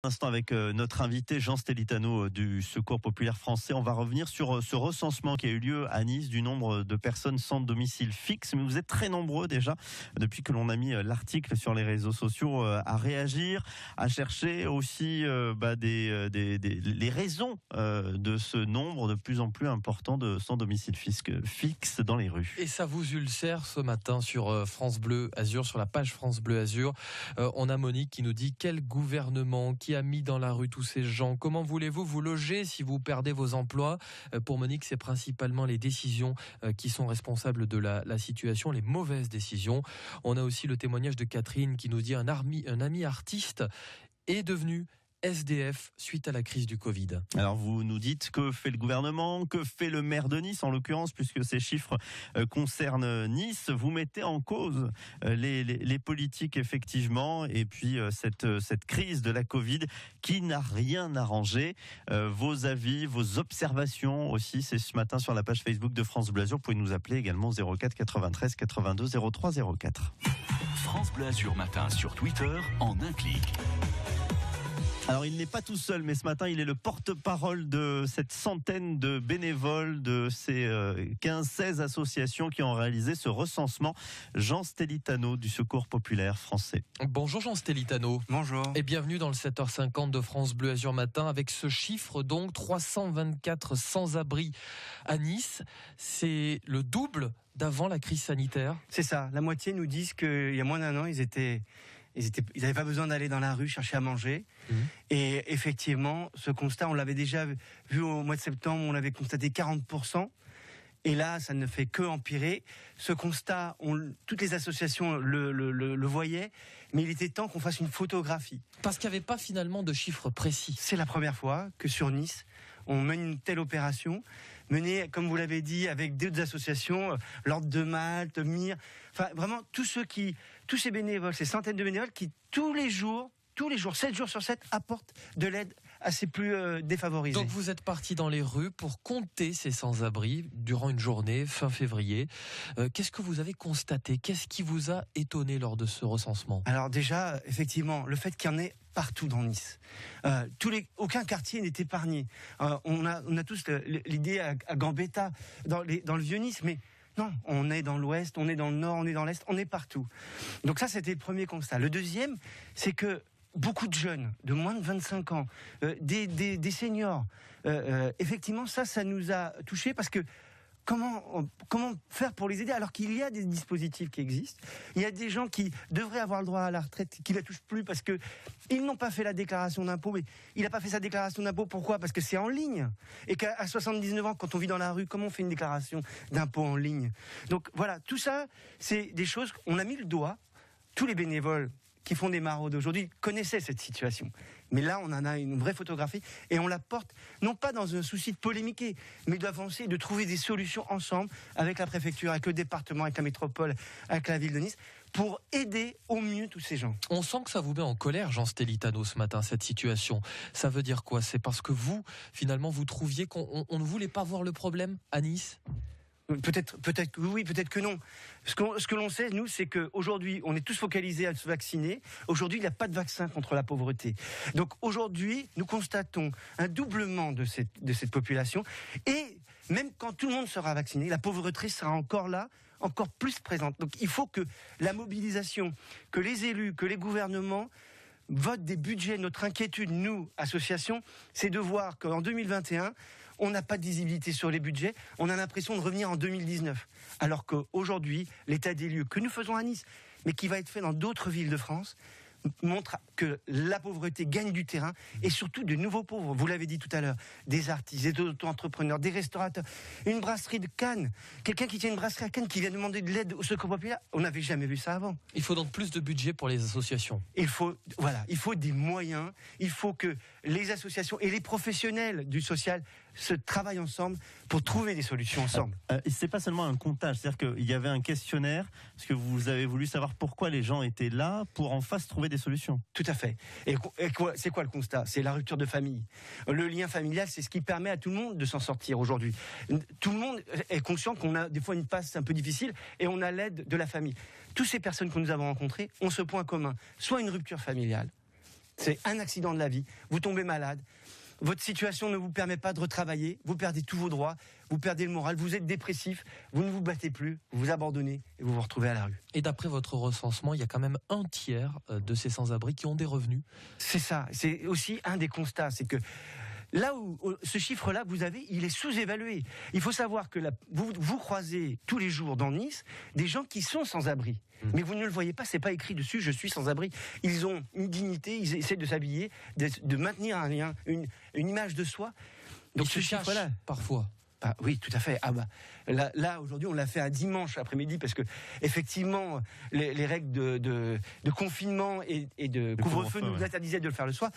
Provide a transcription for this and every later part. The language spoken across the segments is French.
Instant avec notre invité Jean Stellitano du Secours populaire français. On va revenir sur ce recensement qui a eu lieu à Nice du nombre de personnes sans domicile fixe. Mais vous êtes très nombreux déjà, depuis que l'on a mis l'article sur les réseaux sociaux, à réagir, à chercher aussi les raisons de ce nombre de plus en plus important de sans domicile fixe dans les rues. Et ça vous ulcère ce matin sur France Bleu Azur, sur la page France Bleu Azur. On a Monique qui nous dit: quel gouvernement qui a mis dans la rue tous ces gens? Comment voulez-vous vous loger si vous perdez vos emplois? Pour Monique, c'est principalement les décisions qui sont responsables de la situation, les mauvaises décisions. On a aussi le témoignage de Catherine qui nous dit un ami artiste est devenu SDF suite à la crise du Covid. Alors vous nous dites que fait le gouvernement, que fait le maire de Nice en l'occurrence, puisque ces chiffres concernent Nice. Vous mettez en cause les politiques effectivement, et puis cette crise de la Covid qui n'a rien arrangé. Vos avis, vos observations aussi, c'est ce matin sur la page Facebook de France Bleu Azur. Vous pouvez nous appeler également 04 93 82 03 04. France Bleu Azur matin sur Twitter en un clic. Alors il n'est pas tout seul, mais ce matin il est le porte-parole de cette centaine de bénévoles, de ces 15-16 associations qui ont réalisé ce recensement. Jean Stellitano du Secours populaire français. Bonjour Jean Stellitano. Bonjour. Et bienvenue dans le 7h50 de France Bleu Azur matin avec ce chiffre donc 324 sans-abri à Nice. C'est le double d'avant la crise sanitaire. C'est ça, la moitié nous disent qu'il y a moins d'un an, ils n'avaient pas besoin d'aller dans la rue chercher à manger. Et effectivement, ce constat, on l'avait déjà vu au mois de septembre, on avait constaté 40%. Et là, ça ne fait que empirer. Ce constat, toutes les associations le voyaient, mais il était temps qu'on fasse une photographie. Parce qu'il n'y avait pas finalement de chiffres précis. C'est la première fois que sur Nice, on mène une telle opération, menée, comme vous l'avez dit, avec d'autres associations, l'Ordre de Malte, MIR, enfin vraiment tous ces bénévoles, ces centaines de bénévoles qui tous les jours, 7 jours sur 7, apportent de l'aide à ces plus défavorisés. Donc vous êtes parti dans les rues pour compter ces sans-abri durant une journée, fin février. Qu'est-ce que vous avez constaté? Qu'est-ce qui vous a étonné lors de ce recensement? Alors déjà, effectivement, le fait qu'il y en ait partout dans Nice. Aucun quartier n'est épargné. On a tous l'idée à Gambetta, dans le Vieux-Nice, mais non, on est dans l'Ouest, on est dans le Nord, on est dans l'Est, on est partout. Donc ça, c'était le premier constat. Le deuxième, c'est que beaucoup de jeunes, de moins de 25 ans, des seniors, effectivement, ça nous a touchés parce que comment faire pour les aider alors qu'il y a des dispositifs qui existent. Il y a des gens qui devraient avoir le droit à la retraite, qui la touchent plus parce que ils n'ont pas fait la déclaration d'impôt. Mais il n'a pas fait sa déclaration d'impôt, pourquoi? Parce que c'est en ligne. Et qu'à 79 ans, quand on vit dans la rue, comment on fait une déclaration d'impôt en ligne? Donc voilà, tout ça, c'est des choses, on a mis le doigt, tous les bénévoles qui font des maraudes aujourd'hui connaissaient cette situation. Mais là, on en a une vraie photographie et on la porte, non pas dans un souci de polémiquer, mais d'avancer, de trouver des solutions ensemble avec la préfecture, avec le département, avec la métropole, avec la ville de Nice, pour aider au mieux tous ces gens. On sent que ça vous met en colère, Jean Stellitano, ce matin, cette situation. Ça veut dire quoi? C'est parce que vous, finalement, vous trouviez qu'on ne voulait pas voir le problème à Nice? Peut-être que oui, peut-être que non. Ce que l'on sait, nous, c'est qu'aujourd'hui, on est tous focalisés à se vacciner. Aujourd'hui, il n'y a pas de vaccin contre la pauvreté. Donc aujourd'hui, nous constatons un doublement de cette population. Et même quand tout le monde sera vacciné, la pauvreté sera encore là, encore plus présente. Donc il faut que la mobilisation, que les élus, que les gouvernements votent des budgets. Notre inquiétude, nous, associations, c'est de voir qu'en 2021, on n'a pas de visibilité sur les budgets. On a l'impression de revenir en 2019. Alors qu'aujourd'hui, l'état des lieux que nous faisons à Nice, mais qui va être fait dans d'autres villes de France, montre que la pauvreté gagne du terrain et surtout de nouveaux pauvres. Vous l'avez dit tout à l'heure, des artistes, des auto-entrepreneurs, des restaurateurs, une brasserie de Cannes, quelqu'un qui tient une brasserie à Cannes qui vient demander de l'aide au Secours populaire. On n'avait jamais vu ça avant. Il faut donc plus de budget pour les associations. Il faut des moyens. Il faut que les associations et les professionnels du social se travaillent ensemble pour trouver des solutions ensemble. C'est pas seulement un comptage, c'est-à-dire qu'il y avait un questionnaire, parce que vous avez voulu savoir pourquoi les gens étaient là, pour en face trouver des solutions. Tout à fait. C'est quoi le constat? C'est la rupture de famille. Le lien familial, c'est ce qui permet à tout le monde de s'en sortir aujourd'hui. Tout le monde est conscient qu'on a des fois une passe un peu difficile et on a l'aide de la famille. Toutes ces personnes que nous avons rencontrées ont ce point commun. Soit une rupture familiale, C'est un accident de la vie. Vous tombez malade. Votre situation ne vous permet pas de retravailler. Vous perdez tous vos droits. Vous perdez le moral. Vous êtes dépressif. Vous ne vous battez plus. Vous vous abandonnez et vous vous retrouvez à la rue. Et d'après votre recensement, il y a quand même un tiers de ces sans-abri qui ont des revenus. C'est ça. C'est aussi un des constats. C'est que là où ce chiffre-là que vous avez, il est sous-évalué. Il faut savoir que vous croisez tous les jours dans Nice des gens qui sont sans abri. Mais vous ne le voyez pas, c'est pas écrit dessus, je suis sans abri. Ils ont une dignité, ils essaient de s'habiller, de maintenir un lien, une image de soi. Donc ce chiffre-là, parfois. Ah, oui, tout à fait. Ah bah, là aujourd'hui, on l'a fait un dimanche après-midi parce que effectivement, les règles de confinement et de couvre-feu nous interdisaient de le faire le soir.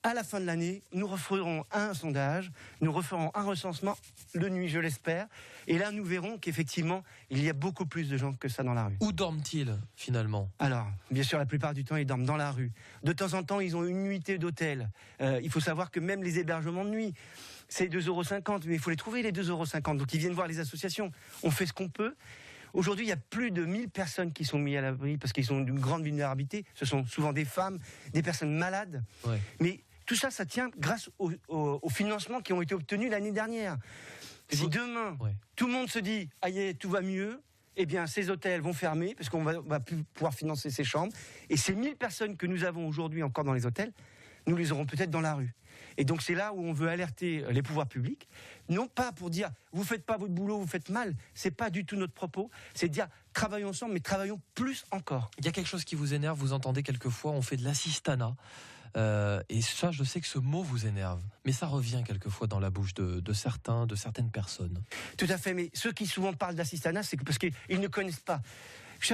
À la fin de l'année, nous referons un sondage, nous referons un recensement de nuit, je l'espère. Et là, nous verrons qu'effectivement, il y a beaucoup plus de gens que ça dans la rue. Où dorment-ils, finalement ? Alors, bien sûr, la plupart du temps, ils dorment dans la rue. De temps en temps, ils ont une nuitée d'hôtel. Il faut savoir que même les hébergements de nuit, c'est 2,50 €, mais il faut les trouver, les 2,50 €. Donc, ils viennent voir les associations. On fait ce qu'on peut. Aujourd'hui, il y a plus de 1000 personnes qui sont mises à l'abri parce qu'ils sont d'une grande vulnérabilité. Ce sont souvent des femmes, des personnes malades. Ouais. Mais tout ça, ça tient grâce aux financements qui ont été obtenus l'année dernière. Si demain, tout le monde se dit « Aïe, tout va mieux », eh bien, ces hôtels vont fermer parce qu'on va plus pouvoir financer ces chambres. Et ces 1000 personnes que nous avons aujourd'hui encore dans les hôtels, nous les aurons peut-être dans la rue. Et donc, c'est là où on veut alerter les pouvoirs publics, non pas pour dire « Vous faites pas votre boulot, vous faites mal ». C'est pas du tout notre propos. C'est de dire « Travaillons ensemble, mais travaillons plus encore ». Il y a quelque chose qui vous énerve, vous entendez quelquefois, on fait de l'assistanat. Et ça, je sais que ce mot vous énerve, mais ça revient quelquefois dans la bouche de certaines personnes. Tout à fait, mais ceux qui souvent parlent d'assistanat, c'est parce qu'ils ne connaissent pas.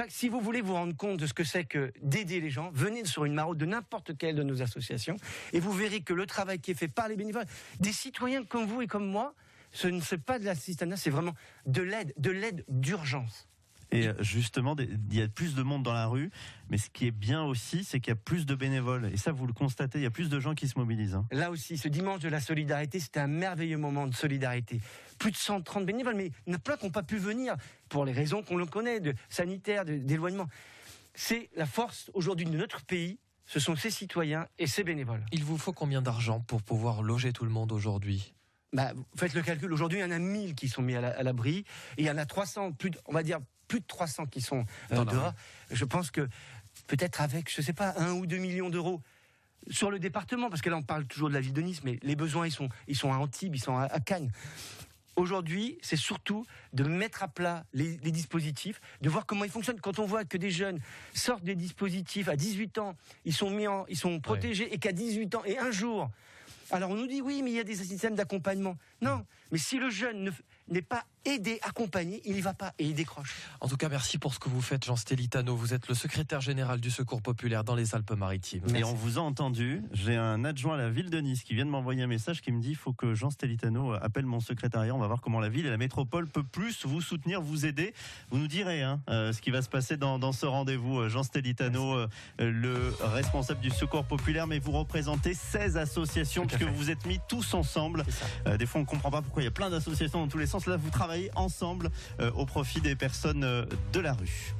Si vous voulez vous rendre compte de ce que c'est que d'aider les gens, venez sur une maraude de n'importe quelle de nos associations, et vous verrez que le travail qui est fait par les bénévoles, des citoyens comme vous et comme moi, ce ne c'est pas de l'assistanat, c'est vraiment de l'aide d'urgence. Et justement, il y a plus de monde dans la rue, mais ce qui est bien aussi, c'est qu'il y a plus de bénévoles. Et ça, vous le constatez, il y a plus de gens qui se mobilisent. Là aussi, ce dimanche de la solidarité, c'était un merveilleux moment de solidarité. Plus de 130 bénévoles, mais il y en a plein qui n'ont pas pu venir, pour les raisons qu'on le connaît, de sanitaires, d'éloignement. C'est la force aujourd'hui de notre pays, ce sont ces citoyens et ces bénévoles. Il vous faut combien d'argent pour pouvoir loger tout le monde aujourd'hui ? Faites le calcul, aujourd'hui il y en a 1000 qui sont mis à l'abri, et il y en a 300, plus de 300 qui sont dehors. Je pense que peut-être avec, je sais pas, 1 ou 2 millions d'euros sur le département, parce que là on parle toujours de la ville de Nice, mais les besoins ils sont à Antibes, ils sont à Cannes. Aujourd'hui, c'est surtout de mettre à plat les dispositifs, de voir comment ils fonctionnent. Quand on voit que des jeunes sortent des dispositifs à 18 ans, ils sont protégés, et qu'à 18 ans et un jour, alors on nous dit oui, mais il y a des systèmes d'accompagnement. Non, mais si le jeune n'est pas aidé, accompagné, il n'y va pas et il décroche. En tout cas, merci pour ce que vous faites, Jean Stelitano. Vous êtes le secrétaire général du Secours populaire dans les Alpes-Maritimes. Et on vous a entendu. J'ai un adjoint à la ville de Nice qui vient de m'envoyer un message qui me dit il faut que Jean Stelitano appelle mon secrétariat. On va voir comment la ville et la métropole peut plus vous soutenir, vous aider. Vous nous direz ce qui va se passer dans ce rendez-vous. Jean Stelitano, le responsable du Secours populaire, mais vous représentez 16 associations puisque vous vous êtes mis tous ensemble. Des fois, on ne comprend pas pourquoi il y a plein d'associations dans tous les sens. Là, vous travaillez ensemble au profit des personnes de la rue.